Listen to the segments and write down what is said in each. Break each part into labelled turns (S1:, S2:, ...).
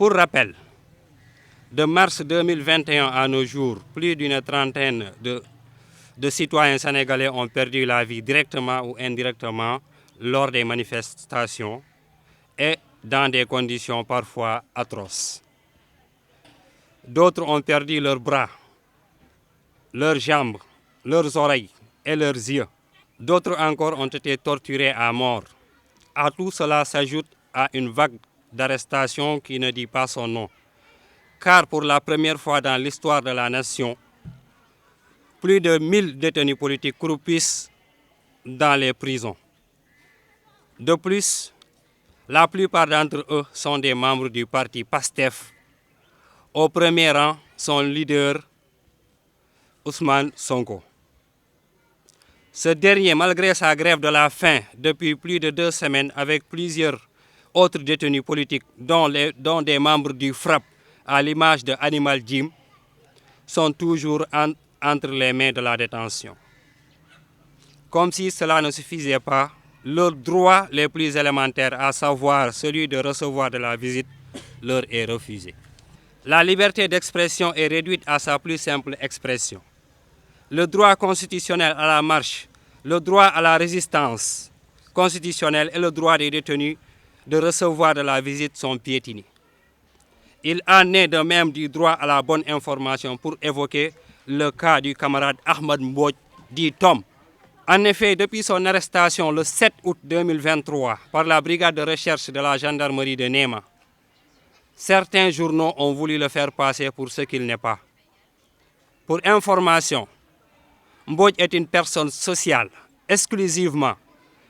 S1: Pour rappel, de mars 2021 à nos jours, plus d'une trentaine de citoyens sénégalais ont perdu la vie directement ou indirectement lors des manifestations et dans des conditions parfois atroces. D'autres ont perdu leurs bras, leurs jambes, leurs oreilles et leurs yeux. D'autres encore ont été torturés à mort. À tout cela s'ajoute à une vague d'arrestations qui ne dit pas son nom. Car pour la première fois dans l'histoire de la nation, plus de 1000 détenus politiques croupissent dans les prisons. De plus, la plupart d'entre eux sont des membres du parti PASTEF. Au premier rang, son leader, Ousmane Sonko. Ce dernier, malgré sa grève de la faim depuis plus de 2 semaines avec plusieurs autres détenus politiques, dont des membres du FRAPP, à l'image de Animal Jim, sont toujours entre les mains de la détention. Comme si cela ne suffisait pas, leur droit les plus élémentaires, à savoir celui de recevoir de la visite, leur est refusé. La liberté d'expression est réduite à sa plus simple expression. Le droit constitutionnel à la marche, le droit à la résistance constitutionnelle et le droit des détenus de recevoir de la visite sont piétinés. Il en est de même du droit à la bonne information pour évoquer le cas du camarade Ahmad Mbodj, dit Tom. En effet, depuis son arrestation le 7 août 2023 par la brigade de recherche de la gendarmerie de Néma, certains journaux ont voulu le faire passer pour ce qu'il n'est pas. Pour information, Mbodj est une personne sociale, exclusivement,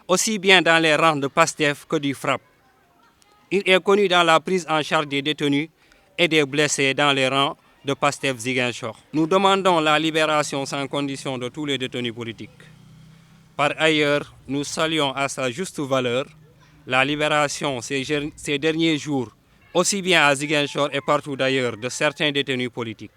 S1: aussi bien dans les rangs de PASTEF que du FRAPP. Il est connu dans la prise en charge des détenus et des blessés dans les rangs de PASTEF Ziguinchor. Nous demandons la libération sans condition de tous les détenus politiques. Par ailleurs, nous saluons à sa juste valeur la libération ces derniers jours, aussi bien à Ziguinchor et partout d'ailleurs, de certains détenus politiques.